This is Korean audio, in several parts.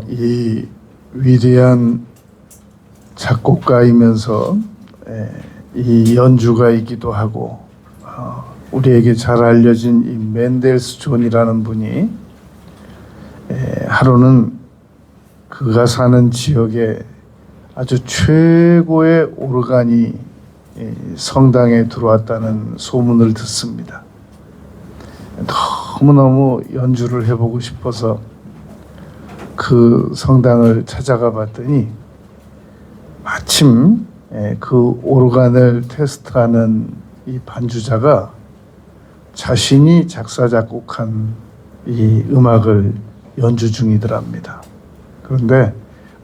이 위대한 작곡가이면서 이 연주가이기도 하고 우리에게 잘 알려진 이 맨델스 존이라는 분이 하루는 그가 사는 지역에 아주 최고의 오르간이 성당에 들어왔다는 소문을 듣습니다. 너무너무 연주를 해보고 싶어서 그 성당을 찾아가 봤더니 마침 그 오르간을 테스트하는 이 반주자가 자신이 작사 작곡한 이 음악을 연주 중이더랍니다. 그런데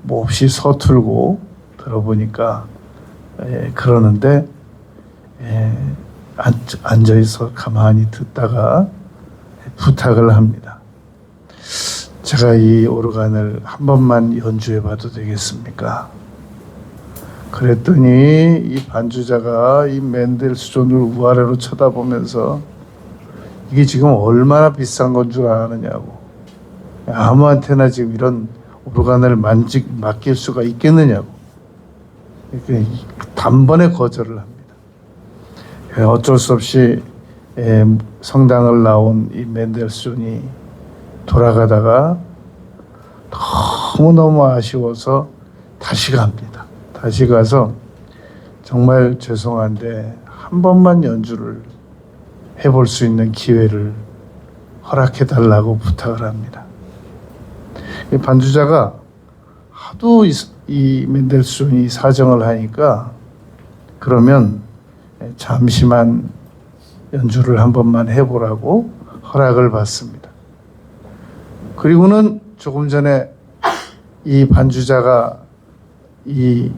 몹시 서툴고 들어보니까 그러는데 앉아있어 가만히 듣다가 부탁을 합니다. 제가 이 오르간을 한 번만 연주해 봐도 되겠습니까? 그랬더니 이 반주자가 이 맨델스 존을 우아래로 쳐다보면서 이게 지금 얼마나 비싼 건 줄 아느냐고, 아무한테나 지금 이런 오르간을 맡길 수가 있겠느냐고 이렇게 단번에 거절을 합니다. 어쩔 수 없이 성당을 나온 이 맨델스 존이 돌아가다가 너무너무 아쉬워서 다시 갑니다. 다시 가서 정말 죄송한데 한 번만 연주를 해볼 수 있는 기회를 허락해 달라고 부탁을 합니다. 이 반주자가 하도 이 맨델스 존이 사정을 하니까 그러면 잠시만 연주를 한 번만 해보라고 허락을 받습니다. 그리고는 조금 전에 이 반주자가 이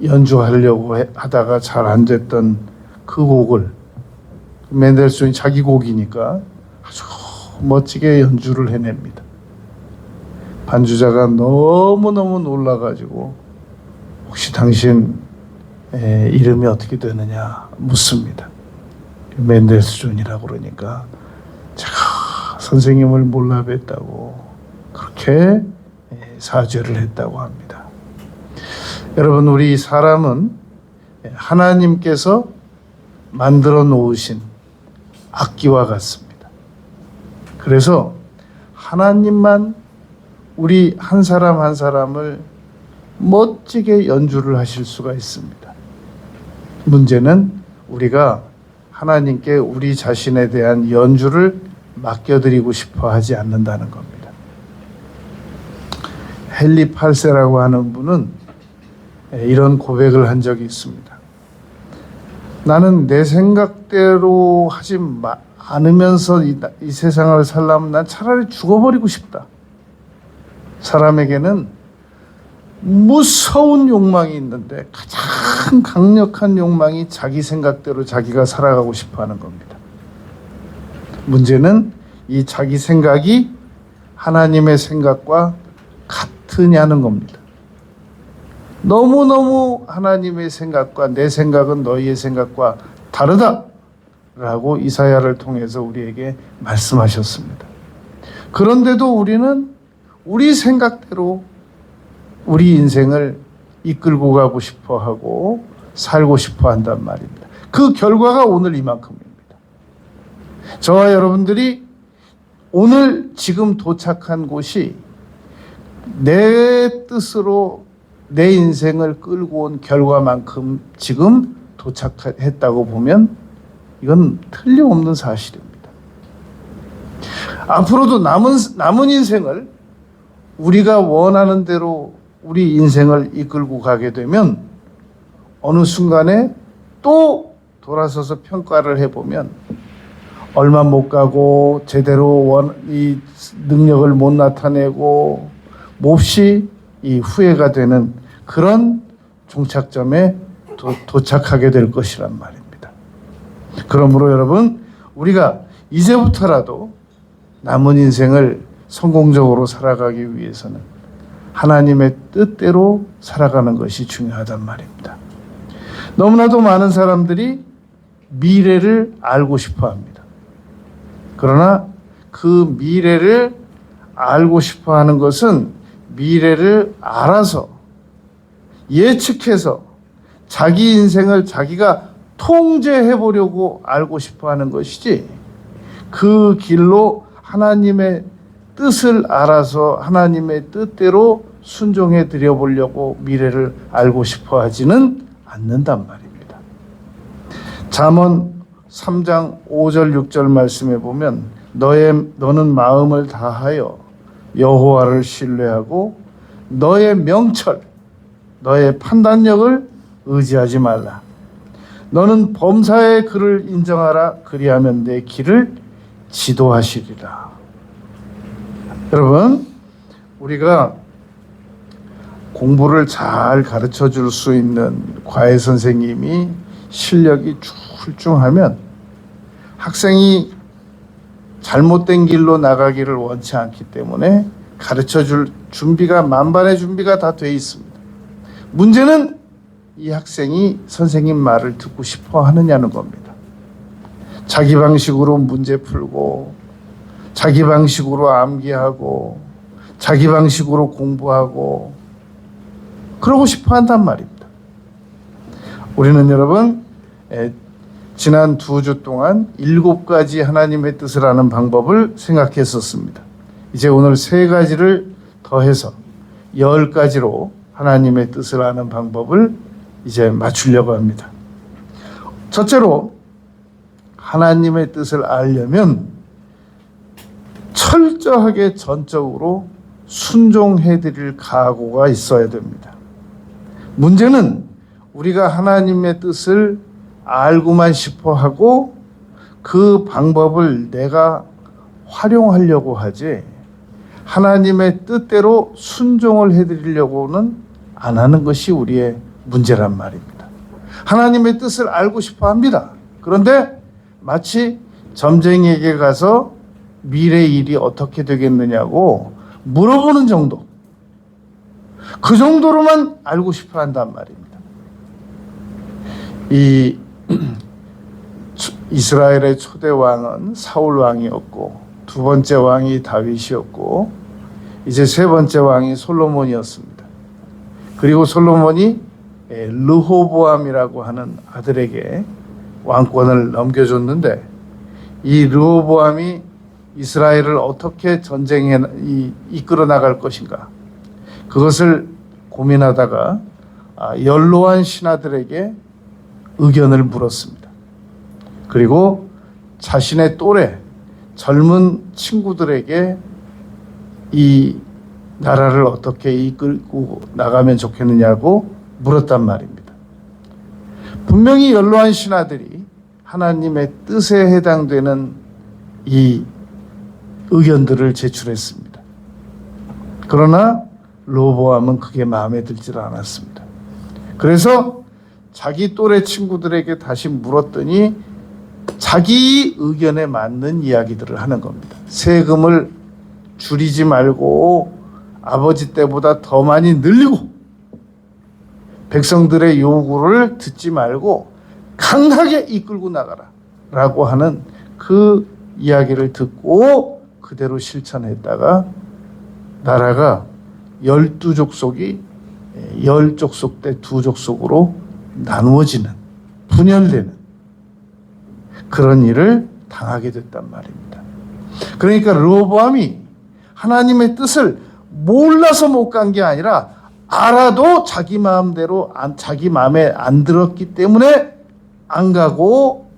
연주하려고 하다가 잘 안 됐던 그 곡을 맨델스 존이 자기 곡이니까 아주 멋지게 연주를 해냅니다. 반주자가 너무너무 놀라가지고 혹시 당신 이름이 어떻게 되느냐 묻습니다. 맨델스 존이라고 그러니까 제가 선생님을 몰라 뵀다고 그렇게 사죄를 했다고 합니다. 여러분, 우리 사람은 하나님께서 만들어 놓으신 악기와 같습니다. 그래서 하나님만 우리 한 사람 한 사람을 멋지게 연주를 하실 수가 있습니다. 문제는 우리가 하나님께 우리 자신에 대한 연주를 맡겨드리고 싶어 하지 않는다는 겁니다. 헨리 팔세라고 하는 분은 이런 고백을 한 적이 있습니다. 나는 내 생각대로 하지 않으면서 이 세상을 살려면 난 차라리 죽어버리고 싶다. 사람에게는 무서운 욕망이 있는데 가장 강력한 욕망이 자기 생각대로 자기가 살아가고 싶어 하는 겁니다. 문제는 이 자기 생각이 하나님의 생각과 같으냐는 겁니다. 너무너무 하나님의 생각과 내 생각은 너희의 생각과 다르다라고 이사야를 통해서 우리에게 말씀하셨습니다. 그런데도 우리는 우리 생각대로 우리 인생을 이끌고 가고 싶어 하고 살고 싶어 한단 말입니다. 그 결과가 오늘 이만큼입니다. 저와 여러분들이 오늘 지금 도착한 곳이 내 뜻으로 내 인생을 끌고 온 결과만큼 지금 도착했다고 보면 이건 틀림없는 사실입니다. 앞으로도 남은 인생을 우리가 원하는 대로 우리 인생을 이끌고 가게 되면 어느 순간에 또 돌아서서 평가를 해보면 얼마 못 가고 제대로 이 능력을 못 나타내고 몹시 이 후회가 되는 그런 종착점에 도착하게 될 것이란 말입니다. 그러므로 여러분, 우리가 이제부터라도 남은 인생을 성공적으로 살아가기 위해서는 하나님의 뜻대로 살아가는 것이 중요하단 말입니다. 너무나도 많은 사람들이 미래를 알고 싶어 합니다. 그러나 그 미래를 알고 싶어 하는 것은 미래를 알아서 예측해서 자기 인생을 자기가 통제해 보려고 알고 싶어 하는 것이지, 그 길로 하나님의 뜻을 알아서 하나님의 뜻대로 순종해 드려 보려고 미래를 알고 싶어 하지는 않는단 말입니다. 잠언 3장 5절 6절 말씀에 보면 너는 마음을 다하여 여호와를 신뢰하고 너의 명철, 너의 판단력을 의지하지 말라. 너는 범사의 그를 인정하라. 그리하면 내 길을 지도하시리라. 여러분, 우리가 공부를 잘 가르쳐 줄 수 있는 과외 선생님이 실력이 출중하면 학생이 잘못된 길로 나가기를 원치 않기 때문에 가르쳐 줄 준비가, 만반의 준비가 다 돼 있습니다. 문제는 이 학생이 선생님 말을 듣고 싶어 하느냐는 겁니다. 자기 방식으로 문제 풀고, 자기 방식으로 암기하고, 자기 방식으로 공부하고, 그러고 싶어 한단 말입니다. 우리는 여러분, 지난 2주 동안 7가지 하나님의 뜻을 아는 방법을 생각했었습니다. 이제 오늘 3가지를 더해서 10가지로 하나님의 뜻을 아는 방법을 이제 맞추려고 합니다. 첫째로, 하나님의 뜻을 알려면 철저하게 전적으로 순종해 드릴 각오가 있어야 됩니다. 문제는 우리가 하나님의 뜻을 알고만 싶어 하고 그 방법을 내가 활용하려고 하지, 하나님의 뜻대로 순종을 해드리려고는 안 하는 것이 우리의 문제란 말입니다. 하나님의 뜻을 알고 싶어 합니다. 그런데 마치 점쟁이에게 가서 미래 일이 어떻게 되겠느냐고 물어보는 정도, 그 정도로만 알고 싶어 한단 말입니다. 이 이스라엘의 초대 왕은 사울 왕이었고, 2번째 왕이 다윗이었고, 이제 3번째 왕이 솔로몬이었습니다. 그리고 솔로몬이 르호보암이라고 하는 아들에게 왕권을 넘겨줬는데, 이 르호보암이 이스라엘을 어떻게 전쟁에 이끌어 나갈 것인가, 그것을 고민하다가 연로한 신하들에게 의견을 물었습니다. 그리고 자신의 또래 젊은 친구들에게 이 나라를 어떻게 이끌고 나가면 좋겠느냐고 물었단 말입니다. 분명히 연로한 신하들이 하나님의 뜻에 해당되는 이 의견들을 제출했습니다. 그러나 르호보암은 그게 마음에 들지 않았습니다. 그래서 자기 또래 친구들에게 다시 물었더니 자기 의견에 맞는 이야기들을 하는 겁니다. 세금을 줄이지 말고 아버지 때보다 더 많이 늘리고, 백성들의 요구를 듣지 말고 강하게 이끌고 나가라 라고 하는 그 이야기를 듣고 그대로 실천했다가 나라가 12족속이 10족속 때 2족속으로 나누어지는, 분열되는 그런 일을 당하게 됐단 말입니다. 그러니까 르호보암이 하나님의 뜻을 몰라서 못 간 게 아니라 알아도 자기 마음대로, 자기 마음에 안 들었기 때문에 안 가고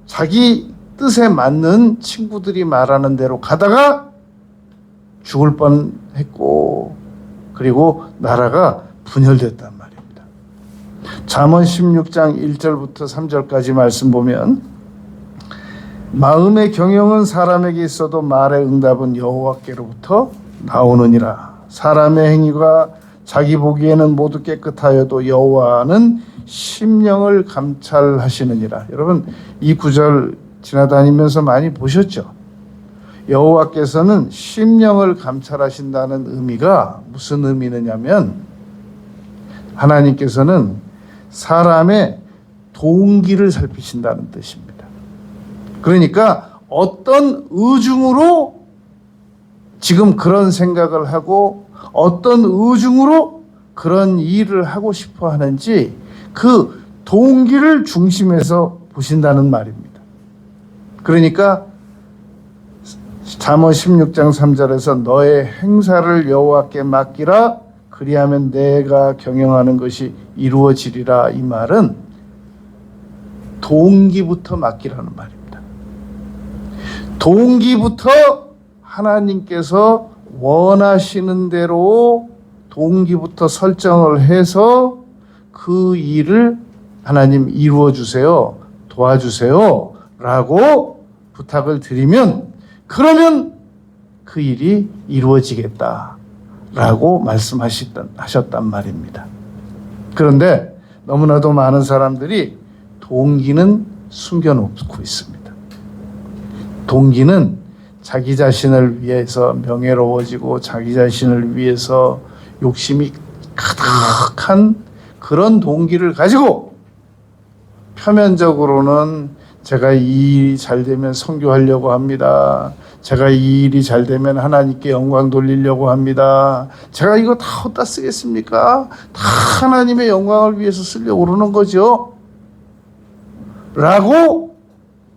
자기 뜻에 맞는 친구들이 말하는 대로 가다가 죽을 뻔했고, 그리고 나라가 분열됐단 말입니다. 잠언 16장 1절부터 3절까지 말씀 보면, 마음의 경영은 사람에게 있어도 말의 응답은 여호와께로부터 나오느니라. 사람의 행위가 자기 보기에는 모두 깨끗하여도 여호와는 심령을 감찰하시느니라. 여러분, 이 구절 지나다니면서 많이 보셨죠? 여호와께서는 심령을 감찰하신다는 의미가 무슨 의미느냐면, 하나님께서는 사람의 동기를 살피신다는 뜻입니다. 그러니까 어떤 의중으로 지금 그런 생각을 하고 어떤 의중으로 그런 일을 하고 싶어 하는지 그 동기를 중심에서 보신다는 말입니다. 그러니까 잠언 16장 3절에서 너의 행사를 여호와께 맡기라 그리하면 내가 경영하는 것이 이루어지리라, 이 말은 동기부터 맡기라는 말입니다. 동기부터 하나님께서 원하시는 대로 동기부터 설정을 해서 그 일을 하나님 이루어 주세요, 도와주세요 라고 부탁을 드리면 그러면 그 일이 이루어지겠다 라고 말씀하셨단 말입니다. 그런데 너무나도 많은 사람들이 동기는 숨겨놓고 있습니다. 동기는 자기 자신을 위해서 명예로워지고 자기 자신을 위해서 욕심이 가득한 그런 동기를 가지고 표면적으로는 제가 이 일이 잘 되면 선교하려고 합니다. 제가 이 일이 잘 되면 하나님께 영광 돌리려고 합니다. 제가 이거 다 어디다 쓰겠습니까? 다 하나님의 영광을 위해서 쓰려고 그러는 거죠. 라고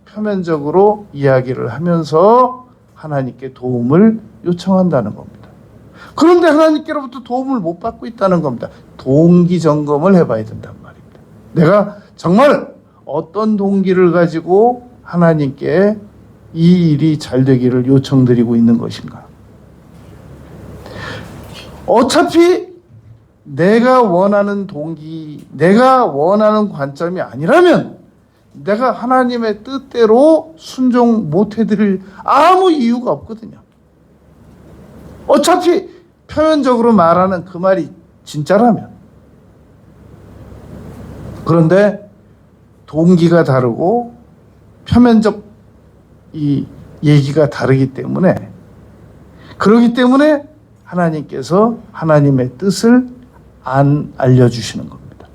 표면적으로 이야기를 하면서 하나님께 도움을 요청한다는 겁니다. 그런데 하나님께로부터 도움을 못 받고 있다는 겁니다. 동기 점검을 해봐야 된단 말입니다. 내가 정말 어떤 동기를 가지고 하나님께 이 일이 잘 되기를 요청드리고 있는 것인가? 어차피 내가 원하는 동기, 내가 원하는 관점이 아니라면 내가 하나님의 뜻대로 순종 못 해드릴 아무 이유가 없거든요. 어차피 표면적으로 말하는 그 말이 진짜라면. 그런데 동기가 다르고 표면적 이 얘기가 다르기 때문에, 그러기 때문에 하나님께서 하나님의 뜻을 안 알려주시는 겁니다.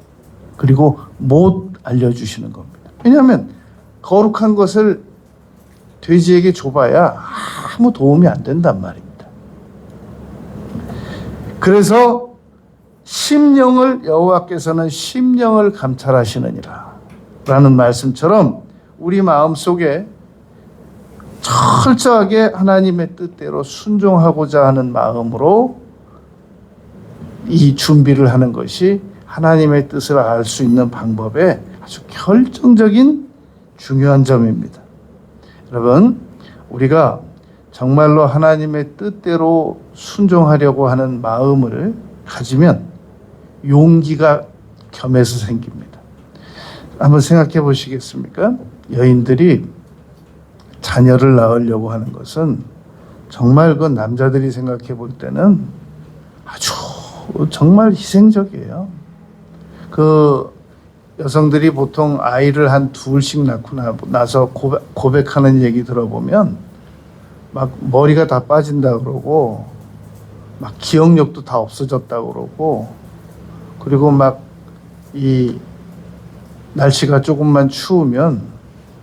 그리고 못 알려주시는 겁니다. 왜냐하면 거룩한 것을 돼지에게 줘봐야 아무 도움이 안 된단 말입니다. 그래서 심령을 여호와께서는 심령을 감찰하시느니라 라는 말씀처럼 우리 마음속에 철저하게 하나님의 뜻대로 순종하고자 하는 마음으로 이 준비를 하는 것이 하나님의 뜻을 알 수 있는 방법의 아주 결정적인 중요한 점입니다. 여러분, 우리가 정말로 하나님의 뜻대로 순종하려고 하는 마음을 가지면 용기가 겸해서 생깁니다. 한번 생각해 보시겠습니까? 여인들이 자녀를 낳으려고 하는 것은 정말 그 남자들이 생각해 볼 때는 아주 정말 희생적이에요. 그 여성들이 보통 아이를 한 둘씩 낳고 나서 고백하는 얘기 들어보면 막 머리가 다 빠진다 그러고 막 기억력도 다 없어졌다 그러고, 그리고 막 이 날씨가 조금만 추우면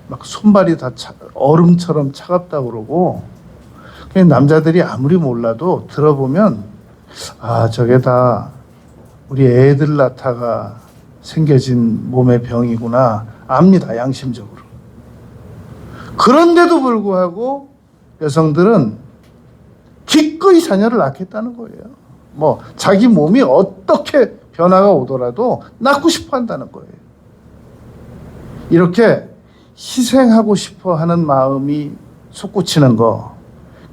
막 손발이 다 얼음처럼 차갑다 그러고, 그냥 남자들이 아무리 몰라도 들어보면 아, 저게 다 우리 애들 낳다가 생겨진 몸의 병이구나 압니다, 양심적으로. 그런데도 불구하고 여성들은 기꺼이 자녀를 낳겠다는 거예요. 뭐 자기 몸이 어떻게 변화가 오더라도 낳고 싶어 한다는 거예요. 이렇게 희생하고 싶어 하는 마음이 솟구치는 거,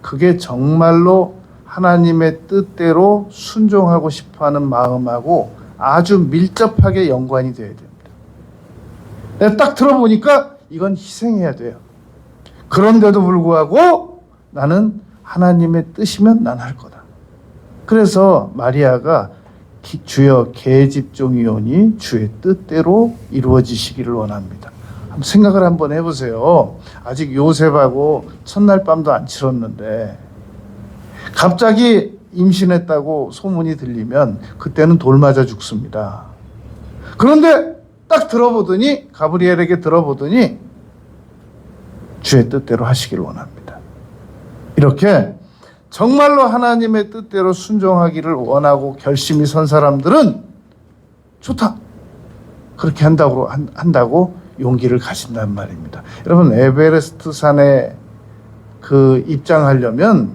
그게 정말로 하나님의 뜻대로 순종하고 싶어 하는 마음하고 아주 밀접하게 연관이 되어야 됩니다. 내가 딱 들어보니까 이건 희생해야 돼요. 그런데도 불구하고 나는 하나님의 뜻이면 난 할 거다. 그래서 마리아가 주여 계집종이오니 주의 뜻대로 이루어지시기를 원합니다. 생각을 한번 해보세요. 아직 요셉하고 첫날 밤도 안 치렀는데 갑자기 임신했다고 소문이 들리면 그때는 돌 맞아 죽습니다. 그런데 딱 들어보더니, 가브리엘에게 들어보더니 주의 뜻대로 하시길 원합니다. 이렇게 정말로 하나님의 뜻대로 순종하기를 원하고 결심이 선 사람들은 좋다. 그렇게 한다고 용기를 가진단 말입니다. 여러분, 에베레스트 산에 입장하려면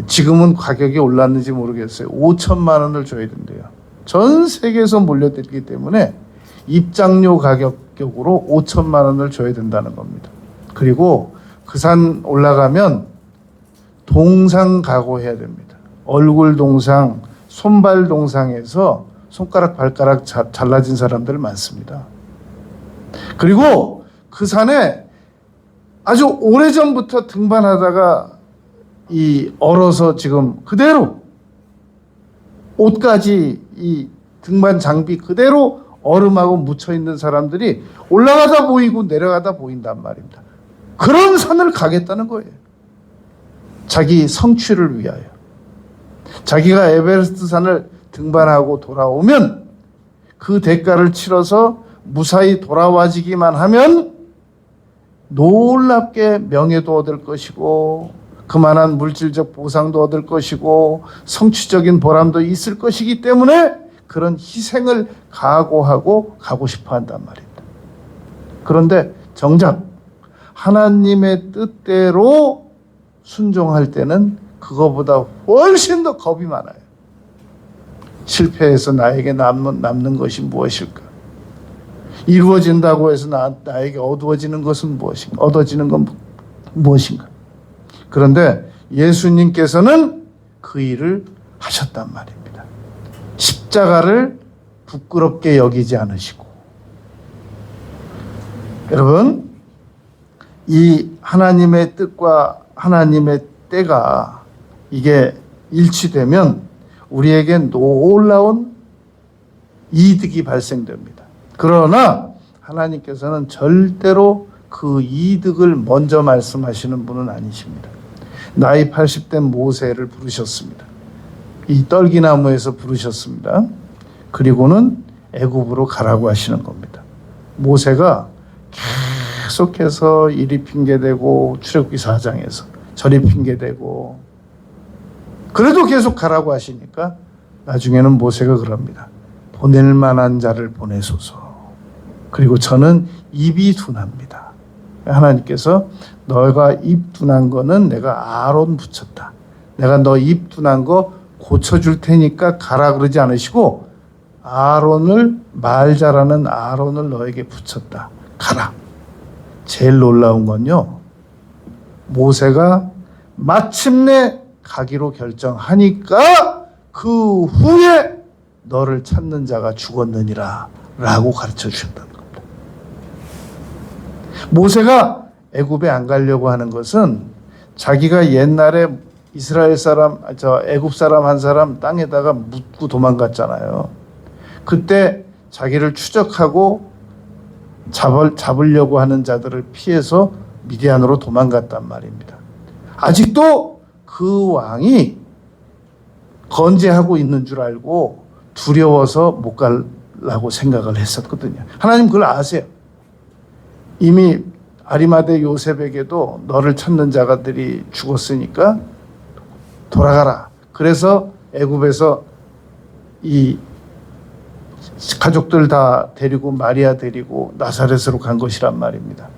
지금은 가격이 올랐는지 모르겠어요. 5천만 원을 줘야 된대요. 전 세계에서 몰려들기 때문에 입장료 가격으로 5천만 원을 줘야 된다는 겁니다. 그리고 그 산 올라가면 동상 각오해야 됩니다. 얼굴 동상, 손발 동상에서 손가락, 발가락 잘라진 사람들 많습니다. 그리고 그 산에 아주 오래전부터 등반하다가 얼어서 지금 그대로 옷까지 이 등반 장비 그대로 얼음하고 묻혀 있는 사람들이 올라가다 보이고 내려가다 보인단 말입니다. 그런 산을 가겠다는 거예요. 자기 성취를 위하여. 자기가 에베레스트 산을 등반하고 돌아오면 그 대가를 치러서 무사히 돌아와지기만 하면 놀랍게 명예도 얻을 것이고 그만한 물질적 보상도 얻을 것이고 성취적인 보람도 있을 것이기 때문에 그런 희생을 각오하고 가고 싶어 한단 말입니다. 그런데 정작 하나님의 뜻대로 순종할 때는 그거보다 훨씬 더 겁이 많아요. 실패해서 나에게 남는 것이 무엇일까? 이루어진다고 해서 나에게 얻어지는 것은 무엇인가? 얻어지는 건 무엇인가? 그런데 예수님께서는 그 일을 하셨단 말입니다. 십자가를 부끄럽게 여기지 않으시고. 여러분, 이 하나님의 뜻과 하나님의 때가 이게 일치되면 우리에게 놀라운 이득이 발생됩니다. 그러나 하나님께서는 절대로 그 이득을 먼저 말씀하시는 분은 아니십니다. 나이 80된 모세를 부르셨습니다. 이 떨기나무에서 부르셨습니다. 그리고는 애굽으로 가라고 하시는 겁니다. 모세가 계속해서 이리 핑계대고 출애굽기 4장에서 저리 핑계대고 그래도 계속 가라고 하시니까 나중에는 모세가 그럽니다. 보낼 만한 자를 보내소서. 그리고 저는 입이 둔합니다. 하나님께서 너가 입 둔한 거는 내가 아론 붙였다. 내가 너 입 둔한 거 고쳐줄 테니까 가라 그러지 않으시고 아론을 말 잘하는 아론을 너에게 붙였다. 가라. 제일 놀라운 건요. 모세가 마침내 가기로 결정하니까 그 후에 너를 찾는 자가 죽었느니라 라고 가르쳐 주셨다는 겁니다. 모세가 애굽에 안 가려고 하는 것은 자기가 옛날에 이스라엘 사람, 애굽 사람 한 사람 땅에다가 묻고 도망갔잖아요. 그때 자기를 추적하고 잡으려고 하는 자들을 피해서 미디안으로 도망갔단 말입니다. 아직도 그 왕이 건재하고 있는 줄 알고 두려워서 못 가려고 생각을 했었거든요. 하나님 그걸 아세요. 이미 아리마대 요셉에게도 너를 찾는 자가들이 죽었으니까 돌아가라. 그래서 애굽에서 이 가족들 다 데리고 마리아 데리고 나사렛으로 간 것이란 말입니다.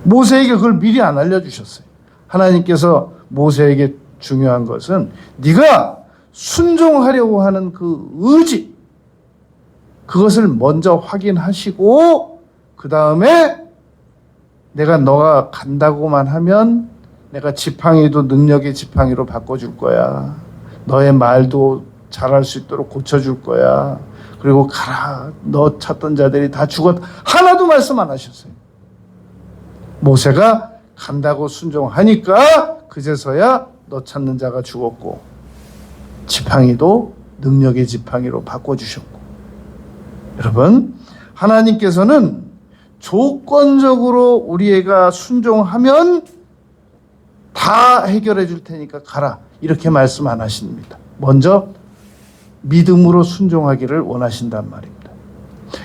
모세에게 그걸 미리 안 알려주셨어요. 하나님께서 모세에게 중요한 것은 네가 순종하려고 하는 그 의지, 그것을 먼저 확인하시고 그 다음에 내가 너가 간다고만 하면 내가 지팡이도 능력의 지팡이로 바꿔줄 거야. 너의 말도 잘할 수 있도록 고쳐줄 거야. 그리고 가라. 너 찾던 자들이 다 죽었다. 하나도 말씀 안 하셨어요. 모세가 간다고 순종하니까 그제서야 너 찾는 자가 죽었고 지팡이도 능력의 지팡이로 바꿔주셨고. 여러분, 하나님께서는 조건적으로 우리가 순종하면 다 해결해 줄 테니까 가라. 이렇게 말씀 안 하십니다. 먼저 믿음으로 순종하기를 원하신단 말입니다.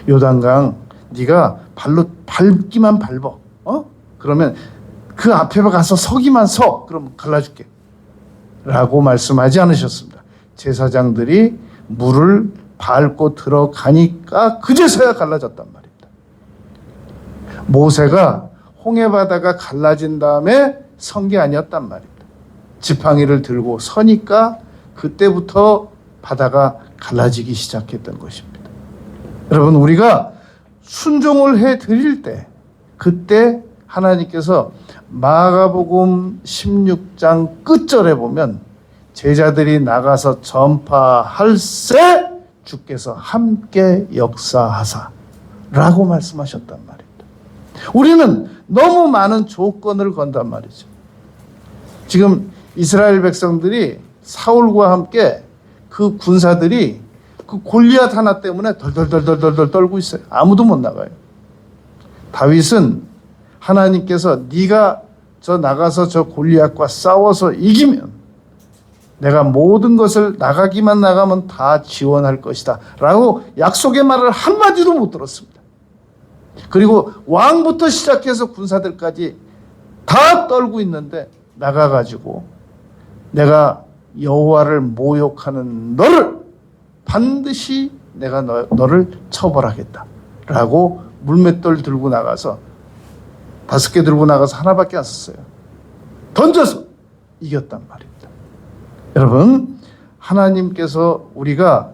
요단강 네가 발로 밟기만 밟어. 그러면 그 앞에 가서 서기만 서. 그럼 갈라줄게. 라고 말씀하지 않으셨습니다. 제사장들이 물을 밟고 들어가니까 그제서야 갈라졌단 말입니다. 모세가 홍해바다가 갈라진 다음에 선 게 아니었단 말입니다. 지팡이를 들고 서니까 그때부터 바다가 갈라지기 시작했던 것입니다. 여러분, 우리가 순종을 해드릴 때 그때 하나님께서 마가복음 16장 끝절에 보면 제자들이 나가서 전파할세 주께서 함께 역사하사 라고 말씀하셨단 말입니다. 우리는 너무 많은 조건을 건단 말이죠. 지금 이스라엘 백성들이 사울과 함께 그 군사들이 그 골리앗 하나 때문에 덜덜덜덜덜 떨고 있어요. 아무도 못 나가요. 다윗은 하나님께서 네가 저 나가서 저 골리앗과 싸워서 이기면 내가 모든 것을 나가면 다 지원할 것이다 라고 약속의 말을 한마디도 못 들었습니다. 그리고 왕부터 시작해서 군사들까지 다 떨고 있는데 나가가지고 내가 여호와를 모욕하는 너를 반드시 내가 너를 처벌하겠다 라고 물맷돌 들고 나가서 5개 들고 나가서 하나밖에 안 썼어요. 던져서 이겼단 말입니다. 여러분, 하나님께서 우리가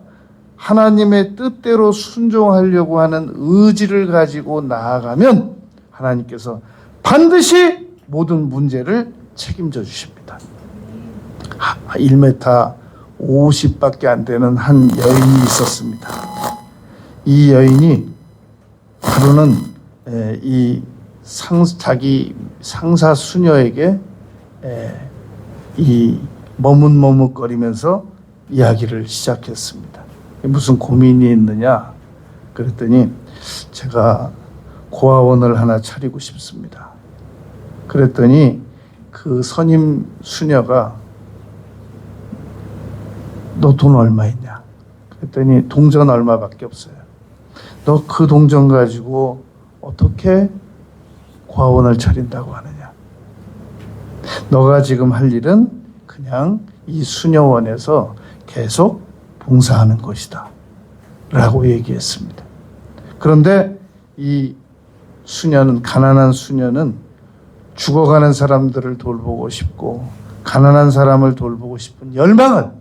하나님의 뜻대로 순종하려고 하는 의지를 가지고 나아가면 하나님께서 반드시 모든 문제를 책임져 주십니다. 1m 50밖에 안 되는 한 여인이 있었습니다. 이 여인이 하루는 이 자기 상사 수녀에게 이 머뭇머뭇거리면서 이야기를 시작했습니다. 무슨 고민이 있느냐? 그랬더니 제가 고아원을 하나 차리고 싶습니다. 그랬더니 그 선임 수녀가 너 돈 얼마 있냐? 그랬더니 동전 얼마밖에 없어요. 너 그 동전 가지고 어떻게 고아원을 차린다고 하느냐? 너가 지금 할 일은 그냥 이 수녀원에서 계속 봉사하는 것이다 라고 얘기했습니다. 그런데 이 수녀는, 가난한 수녀는 죽어가는 사람들을 돌보고 싶고 가난한 사람을 돌보고 싶은 열망을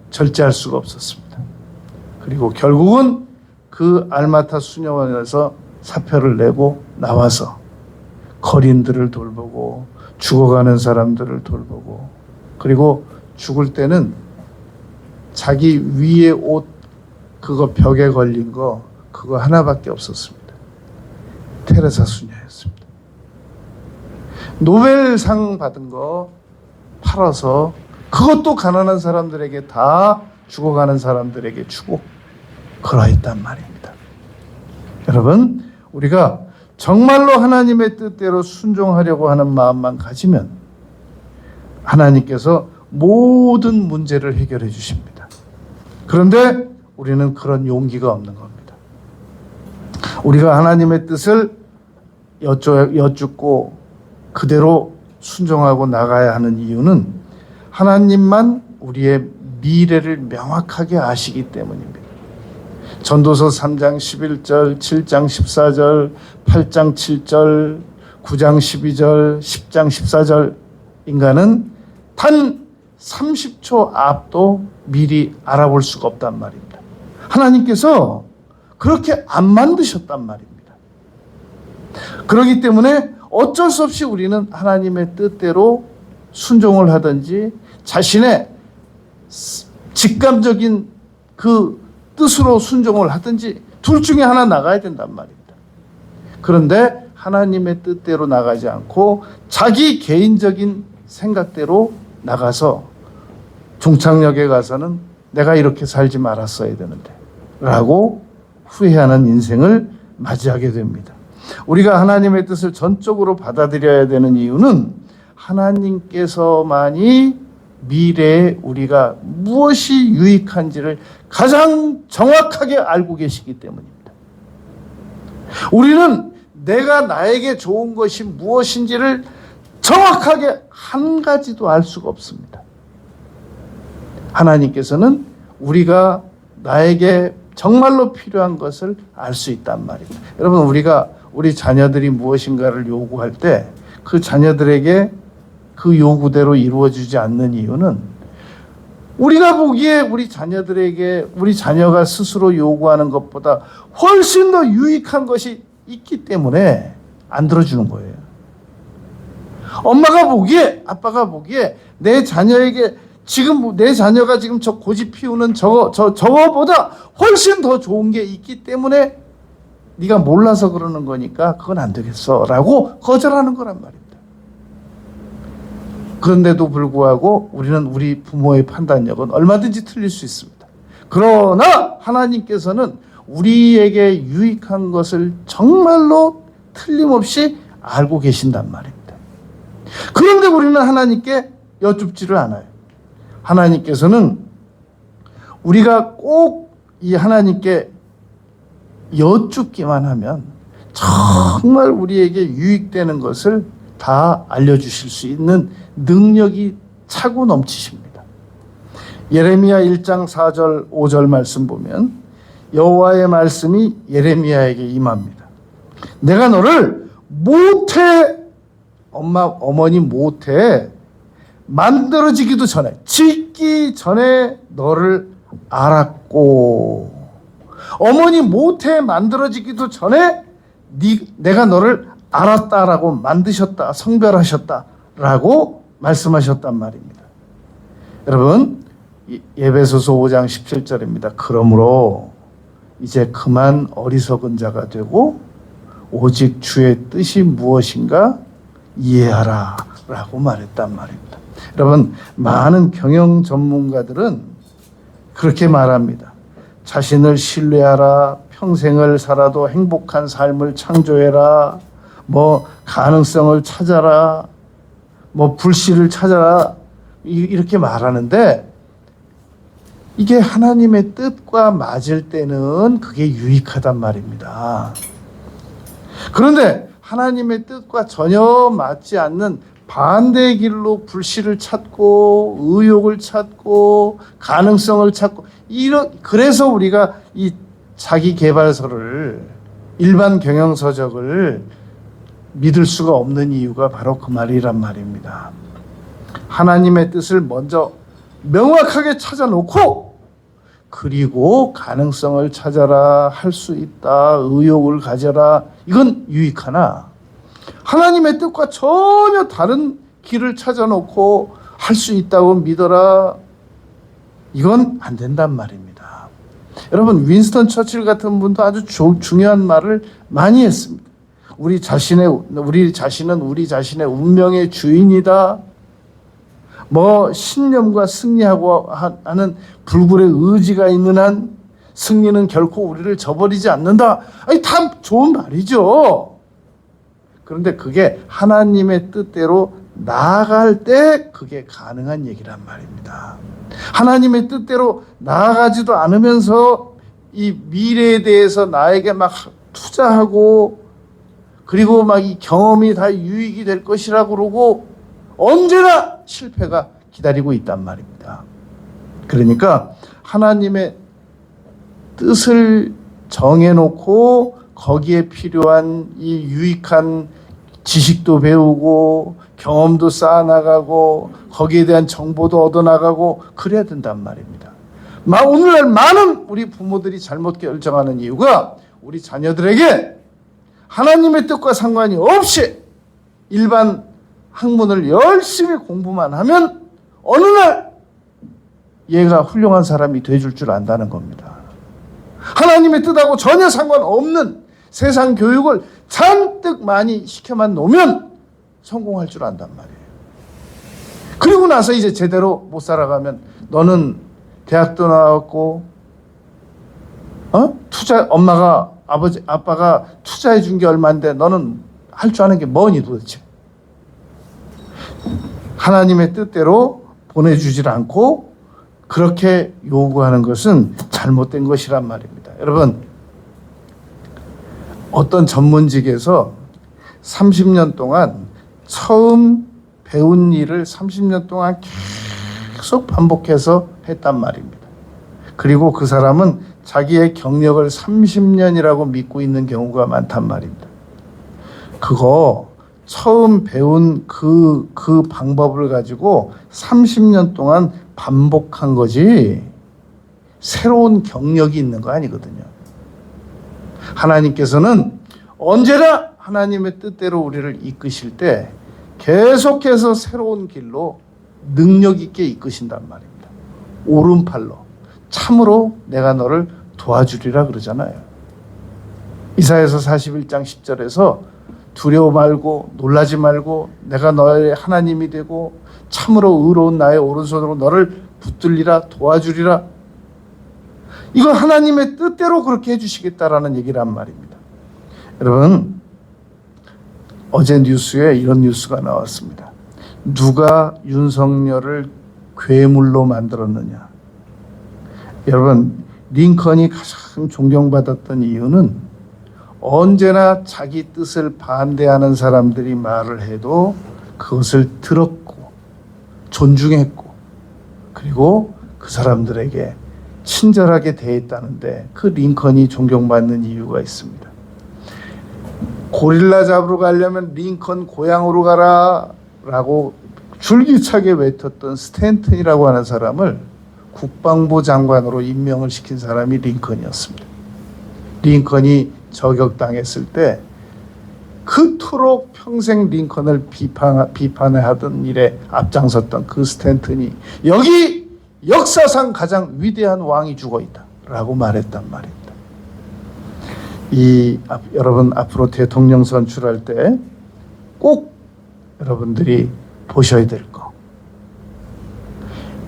절제할 수가 없었습니다. 그리고 결국은 그 알마타 수녀원에서 사표를 내고 나와서 거린들을 돌보고 죽어가는 사람들을 돌보고, 그리고 죽을 때는 자기 위에 옷 그거 벽에 걸린 거 그거 하나밖에 없었습니다. 테레사 수녀였습니다. 노벨상 받은 거 팔아서 그것도 가난한 사람들에게, 다 죽어가는 사람들에게 주고 그러했단 말입니다. 여러분, 우리가 정말로 하나님의 뜻대로 순종하려고 하는 마음만 가지면 하나님께서 모든 문제를 해결해 주십니다. 그런데 우리는 그런 용기가 없는 겁니다. 우리가 하나님의 뜻을 여쭙고 그대로 순종하고 나가야 하는 이유는 하나님만 우리의 미래를 명확하게 아시기 때문입니다. 전도서 3장 11절, 7장 14절, 8장 7절, 9장 12절, 10장 14절, 인간은 단 30초 앞도 미리 알아볼 수가 없단 말입니다. 하나님께서 그렇게 안 만드셨단 말입니다. 그렇기 때문에 어쩔 수 없이 우리는 하나님의 뜻대로 순종을 하든지 자신의 직감적인 그 뜻으로 순종을 하든지 둘 중에 하나 나가야 된단 말입니다. 그런데 하나님의 뜻대로 나가지 않고 자기 개인적인 생각대로 나가서 종착역에 가서는 내가 이렇게 살지 말았어야 되는데 라고 후회하는 인생을 맞이하게 됩니다. 우리가 하나님의 뜻을 전적으로 받아들여야 되는 이유는 하나님께서만이 미래에 우리가 무엇이 유익한지를 가장 정확하게 알고 계시기 때문입니다. 우리는 내가 나에게 좋은 것이 무엇인지를 정확하게 한 가지도 알 수가 없습니다. 하나님께서는 우리가 나에게 정말로 필요한 것을 알 수 있단 말입니다. 여러분, 우리가 우리 자녀들이 무엇인가를 요구할 때 그 자녀들에게 그 요구대로 이루어지지 않는 이유는 우리가 보기에 우리 자녀들에게 우리 자녀가 스스로 요구하는 것보다 훨씬 더 유익한 것이 있기 때문에 안 들어주는 거예요. 엄마가 보기에, 아빠가 보기에 내 자녀에게 지금 내 자녀가 지금 저 고집 피우는 저거보다 훨씬 더 좋은 게 있기 때문에 네가 몰라서 그러는 거니까 그건 안 되겠어 라고 거절하는 거란 말입니다. 그런데도 불구하고 우리는 우리 부모의 판단력은 얼마든지 틀릴 수 있습니다. 그러나 하나님께서는 우리에게 유익한 것을 정말로 틀림없이 알고 계신단 말입니다. 그런데 우리는 하나님께 여쭙지를 않아요. 하나님께서는 우리가 꼭 이 하나님께 여쭙기만 하면 정말 우리에게 유익되는 것을 다 알려주실 수 있는 능력이 차고 넘치십니다. 예레미야 1장 4절 5절 말씀 보면 여호와의 말씀이 예레미야에게 임합니다. 내가 너를 모태 어머니 모태에 만들어지기도 전에 짓기 전에 너를 알았고 어머니 모태에 만들어지기도 전에 내가 너를 알았다라고 만드셨다 성별하셨다라고 말씀하셨단 말입니다. 여러분 에베소서 5장 17절입니다. 그러므로 이제 그만 어리석은 자가 되고 오직 주의 뜻이 무엇인가 이해하라 라고 말했단 말입니다. 여러분 많은 경영 전문가들은 그렇게 말합니다. 자신을 신뢰하라, 평생을 살아도 행복한 삶을 창조해라, 뭐 가능성을 찾아라, 뭐 불씨를 찾아라 이렇게 말하는데 이게 하나님의 뜻과 맞을 때는 그게 유익하단 말입니다. 그런데 하나님의 뜻과 전혀 맞지 않는 반대의 길로 불씨를 찾고 의욕을 찾고 가능성을 찾고 그래서 우리가 이 자기 개발서를 일반 경영서적을 믿을 수가 없는 이유가 바로 그 말이란 말입니다. 하나님의 뜻을 먼저 명확하게 찾아놓고 그리고 가능성을 찾아라, 할 수 있다, 의욕을 가져라 이건 유익하나 하나님의 뜻과 전혀 다른 길을 찾아놓고 할 수 있다고 믿어라 이건 안 된단 말입니다. 여러분 윈스턴 처칠 같은 분도 아주 중요한 말을 많이 했습니다. 우리 자신은 우리 자신의 운명의 주인이다. 뭐 신념과 승리하고 하는 불굴의 의지가 있는 한 승리는 결코 우리를 저버리지 않는다. 아니 다 좋은 말이죠. 그런데 그게 하나님의 뜻대로 나아갈 때 그게 가능한 얘기란 말입니다. 하나님의 뜻대로 나아가지도 않으면서 이 미래에 대해서 나에게 막 투자하고 그리고 막 이 경험이 다 유익이 될 것이라고 그러고 언제나 실패가 기다리고 있단 말입니다. 그러니까 하나님의 뜻을 정해놓고 거기에 필요한 이 유익한 지식도 배우고 경험도 쌓아나가고 거기에 대한 정보도 얻어나가고 그래야 된단 말입니다. 오늘날 많은 우리 부모들이 잘못 결정하는 이유가 우리 자녀들에게 하나님의 뜻과 상관이 없이 일반 학문을 열심히 공부만 하면 어느 날 얘가 훌륭한 사람이 돼줄 줄 안다는 겁니다. 하나님의 뜻하고 전혀 상관없는 세상 교육을 잔뜩 많이 시켜만 놓으면 성공할 줄 안단 말이에요. 그리고 나서 이제 제대로 못 살아가면 너는 대학도 나왔고 아빠가 투자해 준 게 얼마인데 너는 할 줄 아는 게 뭐니 도대체. 하나님의 뜻대로 보내주질 않고 그렇게 요구하는 것은 잘못된 것이란 말입니다. 여러분 어떤 전문직에서 30년 동안 처음 배운 일을 30년 동안 계속 반복해서 했단 말입니다. 그리고 그 사람은 자기의 경력을 30년이라고 믿고 있는 경우가 많단 말입니다. 그거 처음 배운 그 방법을 가지고 30년 동안 반복한 거지 새로운 경력이 있는 거 아니거든요. 하나님께서는 언제나 하나님의 뜻대로 우리를 이끄실 때 계속해서 새로운 길로 능력 있게 이끄신단 말입니다. 오른팔로 참으로 내가 너를 도와주리라 그러잖아요. 이사야서 41장 10절에서 두려워 말고 놀라지 말고 내가 너의 하나님이 되고 참으로 의로운 나의 오른손으로 너를 붙들리라 도와주리라. 이거 하나님의 뜻대로 그렇게 해주시겠다라는 얘기란 말입니다. 여러분, 어제 뉴스에 이런 뉴스가 나왔습니다. 누가 윤석열을 괴물로 만들었느냐. 여러분, 링컨이 가장 존경받았던 이유는 언제나 자기 뜻을 반대하는 사람들이 말을 해도 그것을 들었고 존중했고 그리고 그 사람들에게 친절하게 대했다는데 그 링컨이 존경받는 이유가 있습니다. 고릴라 잡으러 가려면 링컨 고향으로 가라 라고 줄기차게 외쳤던 스탠튼이라고 하는 사람을 국방부 장관으로 임명을 시킨 사람이 링컨이었습니다. 링컨이 저격당했을 때 그토록 평생 링컨을 비판하던 일에 앞장섰던 그 스탠튼이 여기 역사상 가장 위대한 왕이 죽어있다 라고 말했단 말입니다. 여러분 앞으로 대통령 선출할 때 꼭 여러분들이 보셔야 될 거,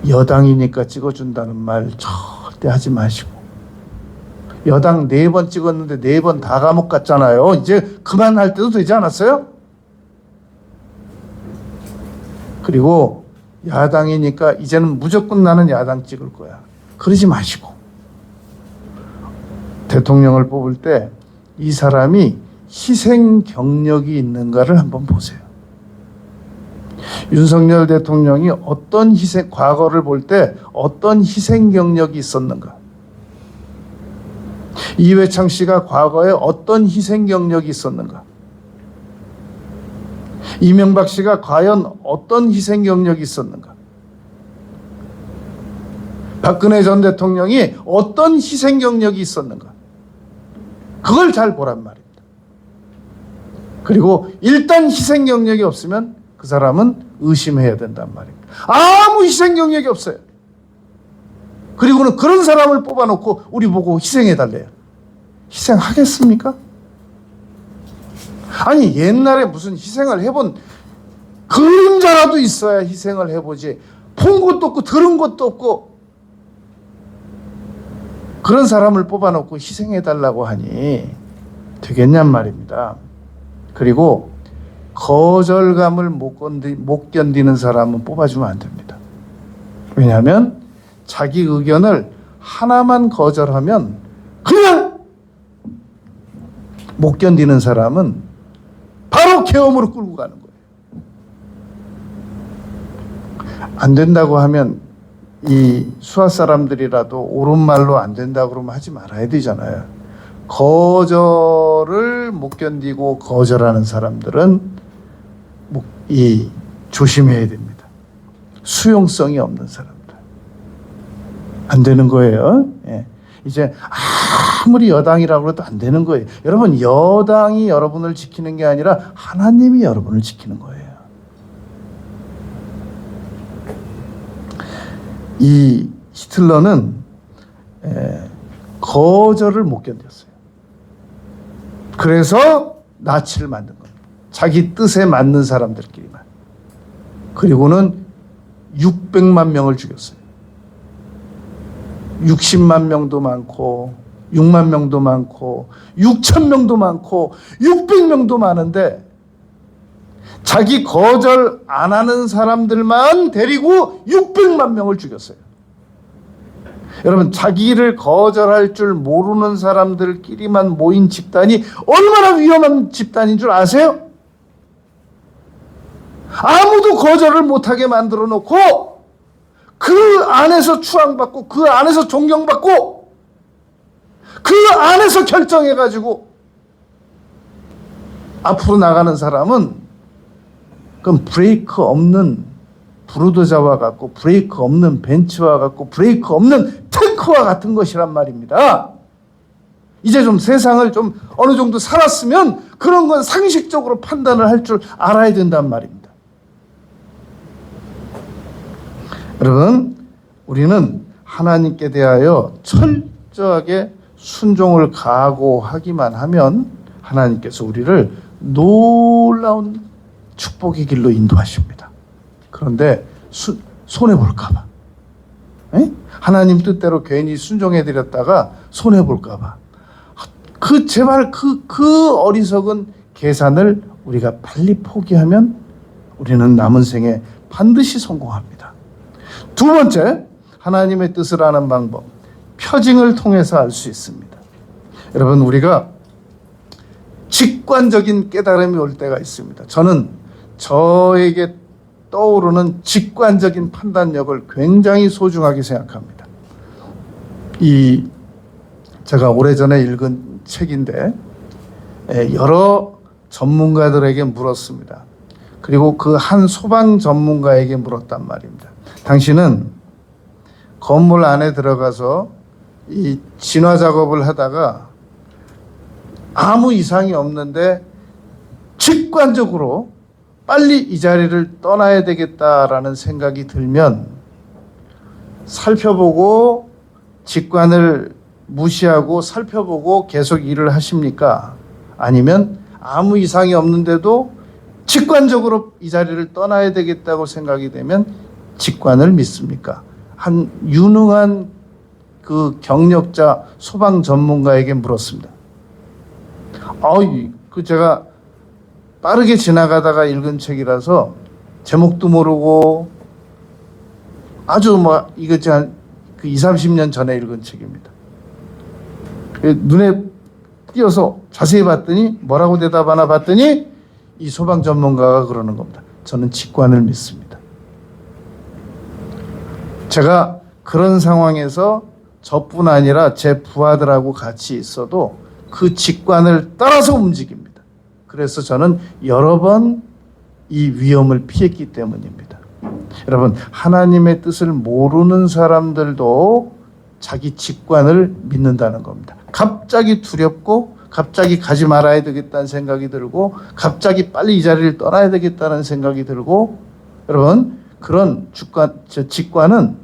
여당이니까 찍어준다는 말 절대 하지 마시고, 여당 4번 찍었는데 4번 다 감옥 갔잖아요. 이제 그만할 때도 되지 않았어요? 그리고 야당이니까 이제는 무조건 나는 야당 찍을 거야. 그러지 마시고, 대통령을 뽑을 때 이 사람이 희생 경력이 있는가를 한번 보세요. 윤석열 대통령이 어떤 과거를 볼 때 어떤 희생 경력이 있었는가? 이회창 씨가 과거에 어떤 희생 경력이 있었는가? 이명박 씨가 과연 어떤 희생 경력이 있었는가? 박근혜 전 대통령이 어떤 희생 경력이 있었는가? 그걸 잘 보란 말입니다. 그리고 일단 희생 경력이 없으면 그 사람은 의심해야 된단 말입니다. 아무 희생 경력이 없어요. 그리고는 그런 사람을 뽑아놓고 우리 보고 희생해달래요. 희생하겠습니까? 아니, 옛날에 무슨 희생을 해본 그림자라도 있어야 희생을 해보지, 본 것도 없고 들은 것도 없고 그런 사람을 뽑아놓고 희생해달라고 하니 되겠냔 말입니다. 그리고 거절감을 못 견디는 사람은 뽑아주면 안 됩니다. 왜냐하면 자기 의견을 하나만 거절하면 그냥 못 견디는 사람은 바로 계엄으로 끌고 가는 거예요. 안 된다고 하면 이 수하 사람들이라도 옳은 말로 안 된다고 그러면 하지 말아야 되잖아요. 거절을 못 견디고 거절하는 사람들은 조심해야 됩니다. 수용성이 없는 사람들. 안 되는 거예요. 예. 이제 아무리 여당이라고 해도 안 되는 거예요. 여러분, 여당이 여러분을 지키는 게 아니라 하나님이 여러분을 지키는 거예요. 이 히틀러는 거절을 못 견뎠어요. 그래서 나치를 만든 겁니다. 자기 뜻에 맞는 사람들끼리만. 그리고는 600만 명을 죽였어요. 60만 명도 많고 6만 명도 많고 6천 명도 많고 600명도 많은데 자기 거절 안 하는 사람들만 데리고 600만 명을 죽였어요. 여러분, 자기를 거절할 줄 모르는 사람들끼리만 모인 집단이 얼마나 위험한 집단인 줄 아세요? 아무도 거절을 못하게 만들어 놓고 그 안에서 추앙받고 그 안에서 존경받고 그 안에서 결정해가지고 앞으로 나가는 사람은 그럼 브레이크 없는 브루도자와 같고 브레이크 없는 벤츠와 같고 브레이크 없는 탱크와 같은 것이란 말입니다. 이제 좀 세상을 좀 어느 정도 살았으면 그런 건 상식적으로 판단을 할 줄 알아야 된단 말입니다. 여러분, 우리는 하나님께 대하여 철저하게 순종을 각오하기만 하면 하나님께서 우리를 놀라운 축복의 길로 인도하십니다. 그런데 손해볼까봐, 하나님 뜻대로 괜히 순종해드렸다가 손해볼까봐 제발 그 어리석은 계산을 우리가 빨리 포기하면 우리는 남은 생에 반드시 성공합니다. 두 번째, 하나님의 뜻을 아는 방법, 표징을 통해서 알 수 있습니다. 여러분, 우리가 직관적인 깨달음이 올 때가 있습니다. 저는 저에게 떠오르는 직관적인 판단력을 굉장히 소중하게 생각합니다. 제가 오래전에 읽은 책인데 여러 전문가들에게 물었습니다. 그리고 그 한 소방 전문가에게 물었단 말입니다. 당신은 건물 안에 들어가서 이 진화 작업을 하다가 아무 이상이 없는데 직관적으로 빨리 이 자리를 떠나야 되겠다라는 생각이 들면 살펴보고 직관을 무시하고 살펴보고 계속 일을 하십니까? 아니면 아무 이상이 없는데도 직관적으로 이 자리를 떠나야 되겠다고 생각이 되면 직관을 믿습니까? 한 유능한 그 경력자 소방 전문가에게 물었습니다. 제가 빠르게 지나가다가 읽은 책이라서 제목도 모르고 아주 이거 그 20, 30년 전에 읽은 책입니다. 눈에 띄어서 자세히 봤더니 뭐라고 대답하나 봤더니 이 소방 전문가가 그러는 겁니다. 저는 직관을 믿습니다. 제가 그런 상황에서 저뿐 아니라 제 부하들하고 같이 있어도 그 직관을 따라서 움직입니다. 그래서 저는 여러 번 이 위험을 피했기 때문입니다. 여러분, 하나님의 뜻을 모르는 사람들도 자기 직관을 믿는다는 겁니다. 갑자기 두렵고 갑자기 가지 말아야 되겠다는 생각이 들고 갑자기 빨리 이 자리를 떠나야 되겠다는 생각이 들고, 여러분, 그런 직관은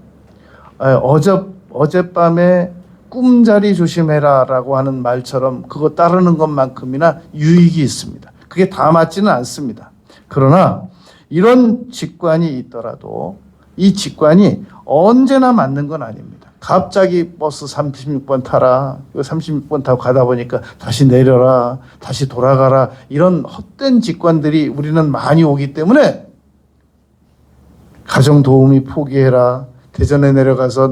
어젯밤에 꿈자리 조심해라 라고 하는 말처럼 그거 따르는 것만큼이나 유익이 있습니다. 그게 다 맞지는 않습니다. 그러나 이런 직관이 있더라도 이 직관이 언제나 맞는 건 아닙니다. 갑자기 버스 36번 타라, 36번 타고 가다 보니까 다시 내려라, 다시 돌아가라, 이런 헛된 직관들이 우리는 많이 오기 때문에 가정도우미 포기해라, 대전에 내려가서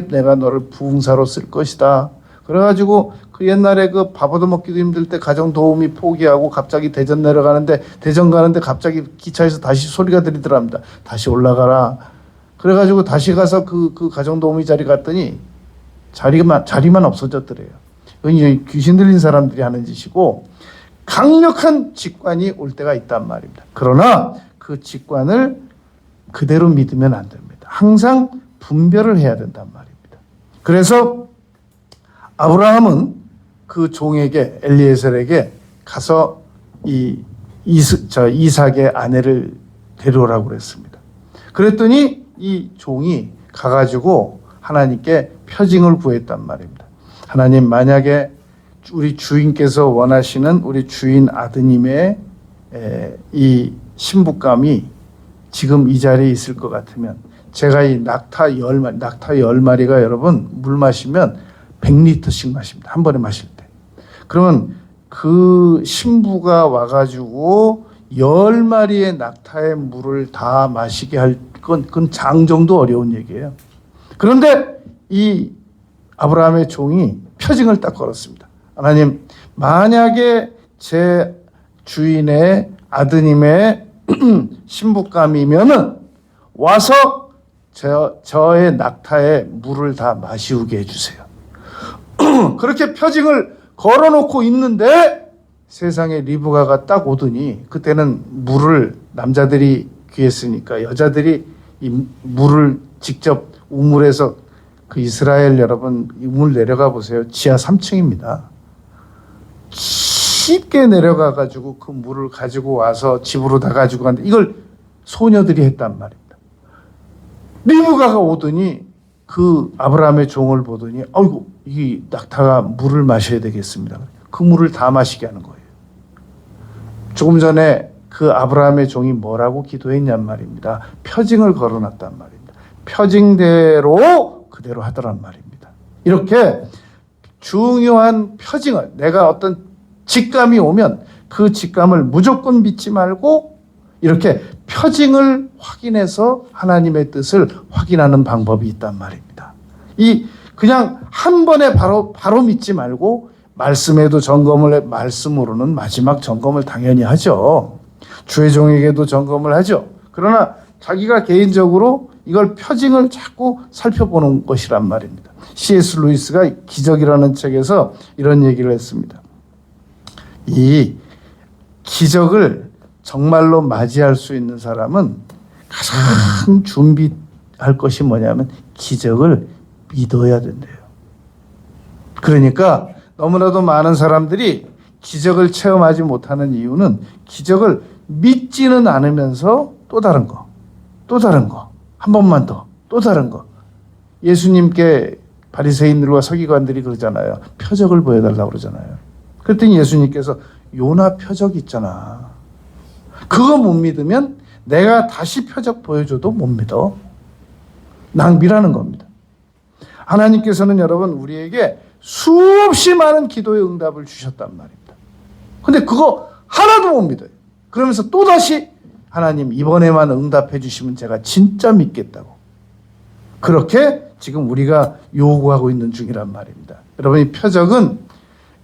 내가 너를 부흥사로 쓸 것이다. 그래가지고 그 옛날에 그 밥 얻어먹기도 힘들 때 가정도우미 포기하고 갑자기 대전 내려가는데, 대전 가는데 갑자기 기차에서 다시 소리가 들리더랍니다. 다시 올라가라. 그래가지고 다시 가서 그 가정도우미 자리 갔더니 자리만 없어졌더래요. 이건 귀신 들린 사람들이 하는 짓이고, 강력한 직관이 올 때가 있단 말입니다. 그러나 그 직관을 그대로 믿으면 안 됩니다. 항상 분별을 해야 된단 말입니다. 그래서 아브라함은 그 종에게, 엘리에셀에게 가서 이삭의 아내를 데려오라고 그랬습니다. 그랬더니 이 종이 가가지고 하나님께 표징을 구했단 말입니다. 하나님, 만약에 우리 주인께서 원하시는 우리 주인 아드님의 이 신부감이 지금 이 자리에 있을 것 같으면, 제가 이 낙타 10마리가 여러분 물 마시면 100리터씩 마십니다. 한 번에 마실 때. 그러면 그 신부가 와가지고 10마리의 낙타의 물을 다 마시게 할 그건 장정도 어려운 얘기예요. 그런데 이 아브라함의 종이 표징을 딱 걸었습니다. 하나님, 만약에 제 주인의 아드님의 신부감이면은 와서 저의 낙타에 물을 다 마시우게 해주세요. 그렇게 표징을 걸어놓고 있는데 세상에 리브가가 딱 오더니, 그때는 물을 남자들이 귀했으니까 여자들이 이 물을 직접 우물에서, 그 이스라엘 여러분 우물 내려가 보세요. 지하 3층입니다. 쉽게 내려가 가지고 그 물을 가지고 와서 집으로 다 가지고 갔는데 이걸 소녀들이 했단 말입니다. 리브가가 오더니 그 아브라함의 종을 보더니 아이고 이 낙타가 물을 마셔야 되겠습니다. 그 물을 다 마시게 하는 거예요. 조금 전에 그 아브라함의 종이 뭐라고 기도했냔 말입니다. 표징을 걸어놨단 말입니다. 표징대로 그대로 하더란 말입니다. 이렇게 중요한 표징을, 내가 어떤 직감이 오면 그 직감을 무조건 믿지 말고 이렇게 표징을 확인해서 하나님의 뜻을 확인하는 방법이 있단 말입니다. 이 그냥 한 번에 바로 믿지 말고 말씀에도 점검을 해, 말씀으로는 마지막 점검을 당연히 하죠. 주의 종에게도 점검을 하죠. 그러나 자기가 개인적으로 이걸 표징을 자꾸 살펴보는 것이란 말입니다. C.S. 루이스가 기적이라는 책에서 이런 얘기를 했습니다. 이 기적을 정말로 맞이할 수 있는 사람은 가장 준비할 것이 뭐냐면 기적을 믿어야 된대요. 그러니까 너무나도 많은 사람들이 기적을 체험하지 못하는 이유는 기적을 믿지는 않으면서 또 다른 거, 한 번만 더, 또 다른 거. 예수님께 바리새인들과 서기관들이 그러잖아요. 표적을 보여달라고 그러잖아요. 그랬더니 예수님께서 요나 표적 있잖아. 그거 못 믿으면 내가 다시 표적 보여줘도 못 믿어. 낭비라는 겁니다. 하나님께서는 여러분 우리에게 수없이 많은 기도의 응답을 주셨단 말입니다. 근데 그거 하나도 못 믿어요. 그러면서 또다시 하나님 이번에만 응답해 주시면 제가 진짜 믿겠다고. 그렇게 지금 우리가 요구하고 있는 중이란 말입니다. 여러분 이 표적은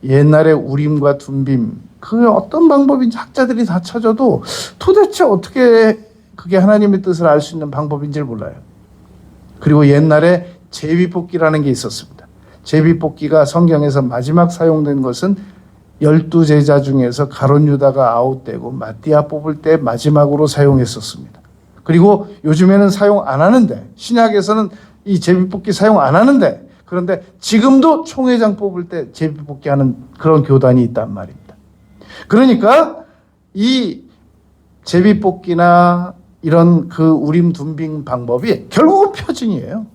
옛날에 우림과 둠빔, 그 어떤 방법인지 학자들이 다 찾아도 도대체 어떻게 그게 하나님의 뜻을 알 수 있는 방법인지를 몰라요. 그리고 옛날에 제비뽑기라는 게 있었습니다. 제비뽑기가 성경에서 마지막 사용된 것은 12제자 중에서 가룟 유다가 아웃되고 마띠아 뽑을 때 마지막으로 사용했었습니다. 그리고 요즘에는 사용 안 하는데, 신약에서는 이 제비뽑기 사용 안 하는데, 그런데 지금도 총회장 뽑을 때 제비뽑기 하는 그런 교단이 있단 말입니다. 그러니까 이 제비뽑기나 이런 그 우림 둠빙 방법이 결국은 표징이에요.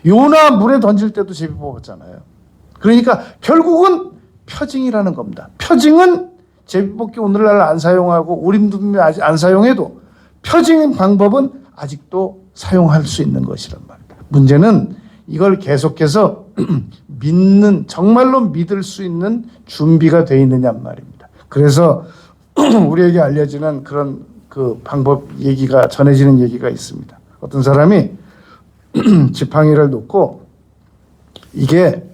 요나 물에 던질 때도 제비 뽑았잖아요. 그러니까 결국은 표징이라는 겁니다. 표징은 제비뽑기 오늘날 안 사용하고 우림 둠빙 아직 안 사용해도 표징 방법은 아직도 사용할 수 있는 것이란 말입니다. 문제는 이걸 계속해서 믿는, 정말로 믿을 수 있는 준비가 되어 있느냐 말입니다. 그래서 우리에게 알려지는 그런 그 방법 얘기가, 전해지는 얘기가 있습니다. 어떤 사람이 지팡이를 놓고 이게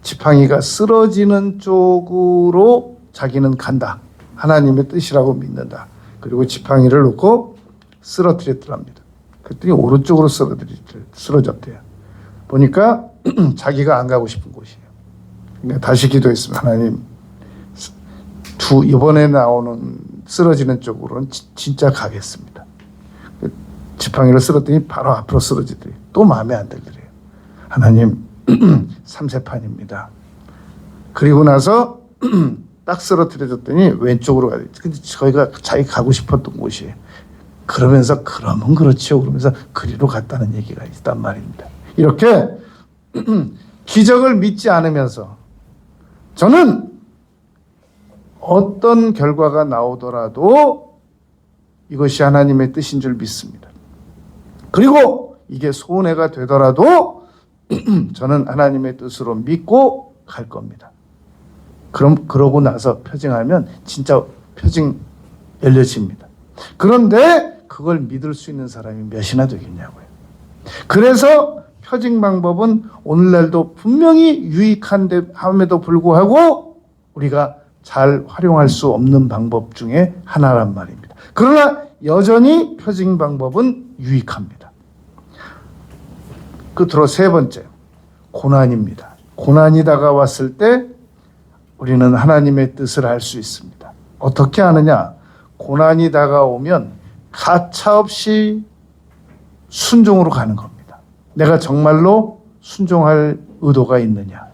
지팡이가 쓰러지는 쪽으로 자기는 간다. 하나님의 뜻이라고 믿는다. 그리고 지팡이를 놓고 쓰러뜨렸더랍니다. 그랬더니 오른쪽으로 쓰러졌대요. 보니까 자기가 안 가고 싶은 곳이에요. 그러니까 다시 기도했습니다. 하나님, 이번에 나오는 쓰러지는 쪽으로는 진짜 가겠습니다. 지팡이를 쓰러뜨리니 바로 앞으로 쓰러지더래요. 또 마음에 안 들더래요. 하나님, 3세판입니다. 그리고 나서 딱 쓰러뜨려졌더니 왼쪽으로 가요. 근데 저희가 자기 가고 싶었던 곳이에요. 그러면서 그러면 그렇지요. 그러면서 그리로 갔다는 얘기가 있단 말입니다. 이렇게 기적을 믿지 않으면서 저는 어떤 결과가 나오더라도 이것이 하나님의 뜻인 줄 믿습니다. 그리고 이게 손해가 되더라도 저는 하나님의 뜻으로 믿고 갈 겁니다. 그러고 나서 표징하면 진짜 표징 열려집니다. 그런데 그걸 믿을 수 있는 사람이 몇이나 되겠냐고요. 그래서 표징 방법은 오늘날도 분명히 유익한데 함에도 불구하고 우리가 잘 활용할 수 없는 방법 중에 하나란 말입니다. 그러나 여전히 표징 방법은 유익합니다. 끝으로 세 번째, 고난입니다. 고난이 다가왔을 때 우리는 하나님의 뜻을 알 수 있습니다. 어떻게 아느냐? 고난이 다가오면 가차없이 순종으로 가는 겁니다. 내가 정말로 순종할 의도가 있느냐?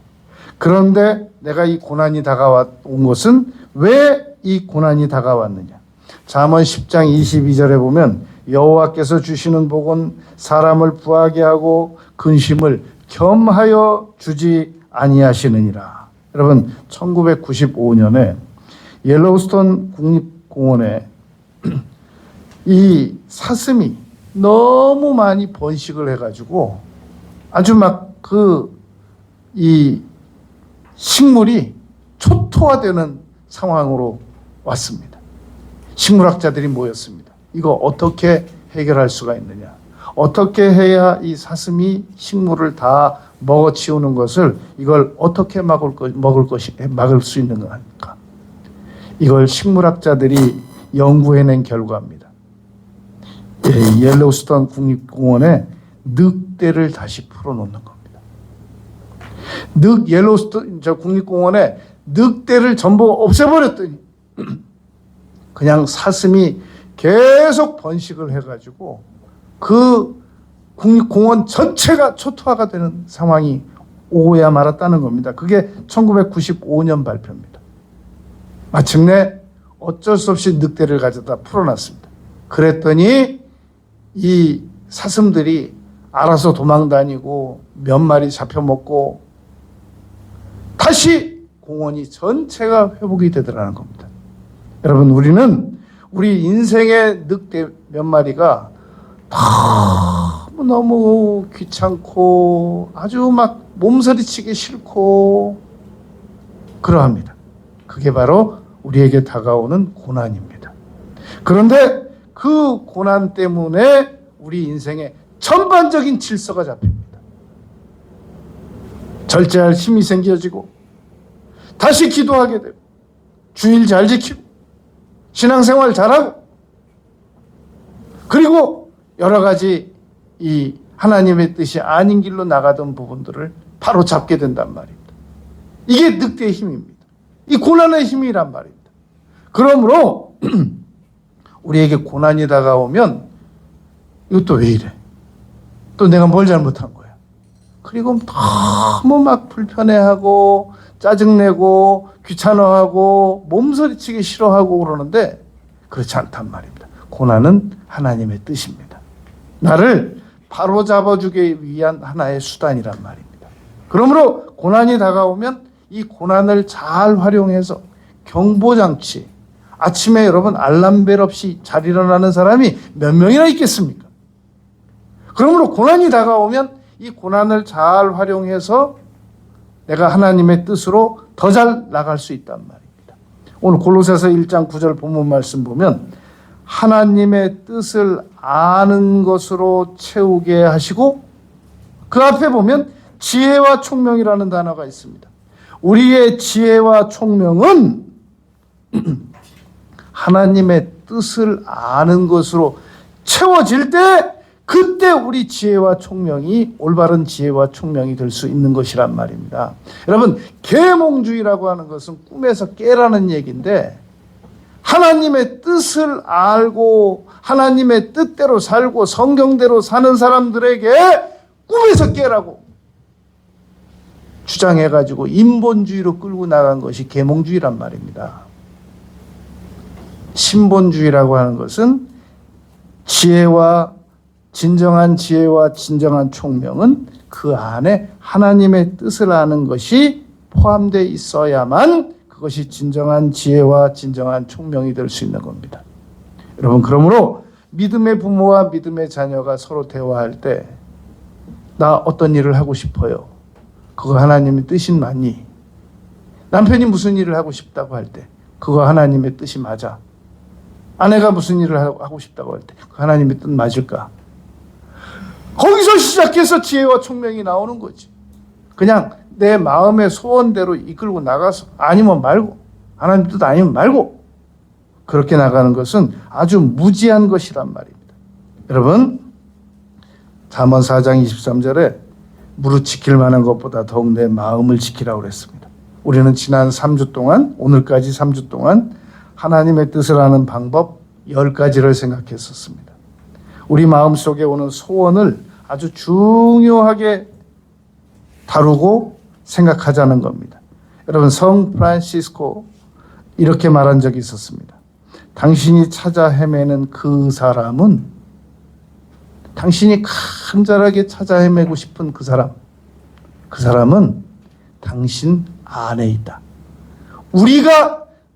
그런데 내가 이 고난이 다가온 것은 왜 이 고난이 다가왔느냐? 잠언 10장 22절에 보면 여호와께서 주시는 복은 사람을 부하게 하고 근심을 겸하여 주지 아니하시느니라. 여러분 1995년에 옐로우스톤 국립공원에 이 사슴이 너무 많이 번식을 해가지고 아주 막 이 식물이 초토화되는 상황으로 왔습니다. 식물학자들이 모였습니다. 이거 어떻게 해결할 수가 있느냐? 어떻게 해야 이 사슴이 식물을 다 먹어치우는 것을 이걸 어떻게 막을 수 있는 겁니까? 이걸 식물학자들이 연구해낸 결과입니다. 옐로우스톤 국립공원에 늑대를 다시 풀어놓는 겁니다. 옐로우스톤 국립공원에 늑대를 전부 없애버렸더니 그냥 사슴이 계속 번식을 해가지고 그 국립공원 전체가 초토화가 되는 상황이 오고야 말았다는 겁니다. 그게 1995년 발표입니다. 마침내 어쩔 수 없이 늑대를 가져다 풀어놨습니다. 그랬더니 이 사슴들이 알아서 도망다니고 몇 마리 잡혀먹고 다시 공원이 전체가 회복이 되더라는 겁니다. 여러분, 우리는 우리 인생의 늑대 몇 마리가 너무 귀찮고 아주 막 몸서리치기 싫고 그러합니다. 그게 바로 우리에게 다가오는 고난입니다. 그런데 그 고난 때문에 우리 인생에 전반적인 질서가 잡힙니다. 절제할 힘이 생겨지고 다시 기도하게 되고 주일 잘 지키고 신앙생활 잘하고 그리고 여러 가지 이 하나님의 뜻이 아닌 길로 나가던 부분들을 바로 잡게 된단 말입니다. 이게 늑대의 힘입니다. 이 고난의 힘이란 말입니다. 그러므로 우리에게 고난이 다가오면 이것도 왜 이래? 또 내가 뭘 잘못한 거야? 그리고 너무 막 불편해하고 짜증내고 귀찮아하고 몸서리치기 싫어하고 그러는데 그렇지 않단 말입니다. 고난은 하나님의 뜻입니다. 나를 바로잡아주기 위한 하나의 수단이란 말입니다. 그러므로 고난이 다가오면 이 고난을 잘 활용해서 경보장치, 아침에 여러분 알람벨 없이 잘 일어나는 사람이 몇 명이나 있겠습니까? 그러므로 고난이 다가오면 이 고난을 잘 활용해서 내가 하나님의 뜻으로 더 잘 나갈 수 있단 말입니다. 오늘 골로새서 1장 9절 본문 말씀 보면 하나님의 뜻을 아는 것으로 채우게 하시고 그 앞에 보면 지혜와 총명이라는 단어가 있습니다. 우리의 지혜와 총명은 하나님의 뜻을 아는 것으로 채워질 때 그때 우리 지혜와 총명이 올바른 지혜와 총명이 될 수 있는 것이란 말입니다. 여러분, 계몽주의라고 하는 것은 꿈에서 깨라는 얘기인데 하나님의 뜻을 알고 하나님의 뜻대로 살고 성경대로 사는 사람들에게 꿈에서 깨라고 주장해가지고 인본주의로 끌고 나간 것이 계몽주의란 말입니다. 신본주의라고 하는 것은 진정한 지혜와 진정한 총명은 그 안에 하나님의 뜻을 아는 것이 포함되어 있어야만 그것이 진정한 지혜와 진정한 총명이 될 수 있는 겁니다. 여러분, 그러므로 믿음의 부모와 믿음의 자녀가 서로 대화할 때 나 어떤 일을 하고 싶어요. 그거 하나님의 뜻이 맞니? 남편이 무슨 일을 하고 싶다고 할 때 그거 하나님의 뜻이 맞아. 아내가 무슨 일을 하고 싶다고 할 때 그거 하나님의 뜻 맞을까? 거기서 시작해서 지혜와 총명이 나오는 거지. 그냥 내 마음의 소원대로 이끌고 나가서 아니면 말고 하나님 뜻 아니면 말고 그렇게 나가는 것은 아주 무지한 것이란 말입니다. 여러분, 잠언 4장 23절에 무릇 지킬 만한 것보다 더욱 내 마음을 지키라고 그랬습니다. 우리는 지난 3주 동안, 오늘까지 3주 동안 하나님의 뜻을 아는 방법 10가지를 생각했었습니다. 우리 마음속에 오는 소원을 아주 중요하게 다루고 생각하자는 겁니다. 여러분, 성 프란시스코 이렇게 말한 적이 있었습니다. 당신이 찾아 헤매는 그 사람은, 당신이 간절하게 찾아 헤매고 싶은 그 사람은 당신 안에 있다.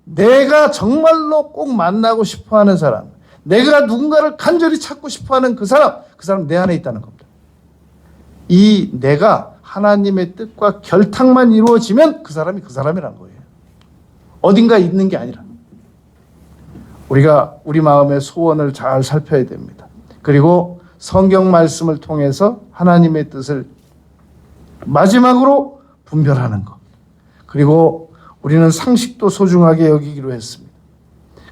내가 정말로 꼭 만나고 싶어하는 사람, 내가 누군가를 간절히 찾고 싶어하는 그 사람 내 안에 있다는 겁니다. 이 내가 하나님의 뜻과 결탁만 이루어지면 그 사람이 그 사람이란 거예요. 어딘가 있는 게 아니라. 우리가 우리 마음의 소원을 잘 살펴야 됩니다. 그리고 성경 말씀을 통해서 하나님의 뜻을 마지막으로 분별하는 것. 그리고 우리는 상식도 소중하게 여기기로 했습니다.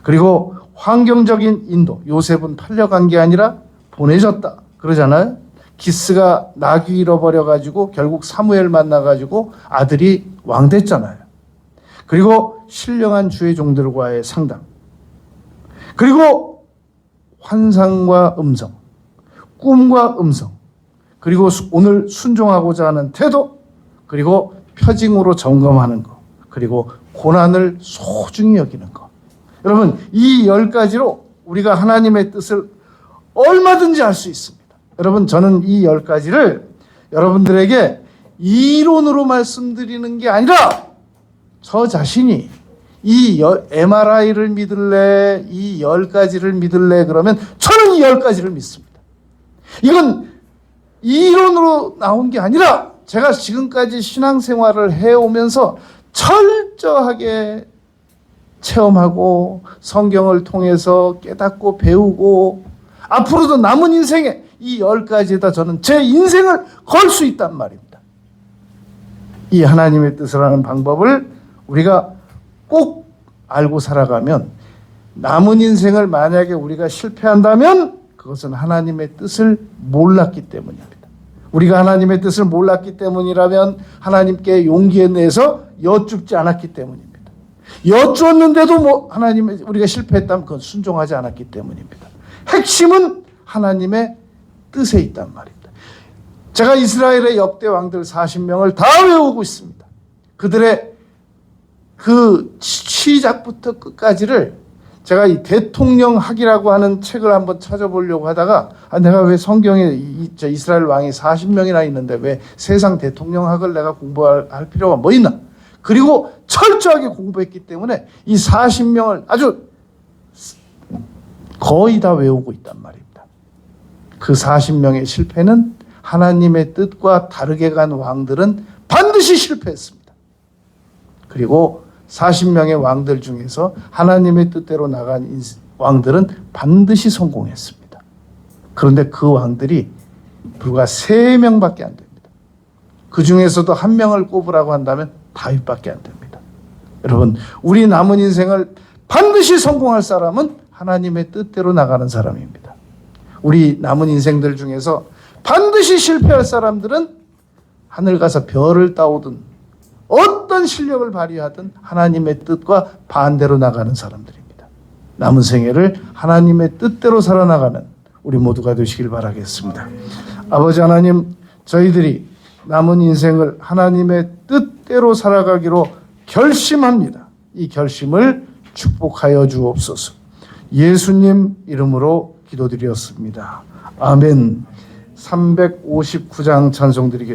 그리고 환경적인 인도. 요셉은 팔려간 게 아니라 보내졌다 그러잖아요. 기스가 나귀 잃어버려가지고 결국 사무엘 만나가지고 아들이 왕 됐잖아요. 그리고 신령한 주의 종들과의 상담. 그리고 환상과 음성, 꿈과 음성, 그리고 오늘 순종하고자 하는 태도, 그리고 표징으로 점검하는 것, 그리고 고난을 소중히 여기는 것. 여러분, 이 10가지로 우리가 하나님의 뜻을 얼마든지 알 수 있습니다. 여러분, 저는 이 10가지를 여러분들에게 이론으로 말씀드리는 게 아니라 저 자신이 이 MRI를 믿을래, 이 10가지를 믿을래 그러면 저는 이 10가지를 믿습니다. 이건 이론으로 나온 게 아니라 제가 지금까지 신앙생활을 해오면서 철저하게 체험하고 성경을 통해서 깨닫고 배우고 앞으로도 남은 인생에 이 10가지에다 저는 제 인생을 걸 수 있단 말입니다. 이 하나님의 뜻을 하는 방법을 우리가 꼭 알고 살아가면 남은 인생을 만약에 우리가 실패한다면 그것은 하나님의 뜻을 몰랐기 때문입니다. 우리가 하나님의 뜻을 몰랐기 때문이라면 하나님께 용기에 내서 여쭙지 않았기 때문입니다. 여쭈었는데도 우리가 실패했다면 그건 순종하지 않았기 때문입니다. 핵심은 하나님의 뜻에 있단 말입니다. 제가 이스라엘의 역대 왕들 40명을 다 외우고 있습니다. 그들의 그 시작부터 끝까지를 제가 이 대통령학이라고 하는 책을 한번 찾아보려고 하다가 내가 왜 성경에 이스라엘 왕이 40명이나 있는데 왜 세상 대통령학을 내가 공부할 필요가 뭐 있나? 그리고 철저하게 공부했기 때문에 이 40명을 아주 거의 다 외우고 있단 말입니다. 그 40명의 실패는 하나님의 뜻과 다르게 간 왕들은 반드시 실패했습니다. 그리고 40명의 왕들 중에서 하나님의 뜻대로 나간 왕들은 반드시 성공했습니다. 그런데 그 왕들이 불과 3명밖에 안 됩니다. 그 중에서도 한 명을 꼽으라고 한다면 다윗밖에 안 됩니다. 여러분, 우리 남은 인생을 반드시 성공할 사람은 하나님의 뜻대로 나가는 사람입니다. 우리 남은 인생들 중에서 반드시 실패할 사람들은 하늘 가서 별을 따오든 어떤 실력을 발휘하든 하나님의 뜻과 반대로 나가는 사람들입니다. 남은 생애를 하나님의 뜻대로 살아나가는 우리 모두가 되시길 바라겠습니다. 아버지 하나님, 저희들이 남은 인생을 하나님의 뜻대로 살아가기로 결심합니다. 이 결심을 축복하여 주옵소서. 예수님 이름으로 기도드렸습니다. 아멘. 359장 찬송 드리겠습니다.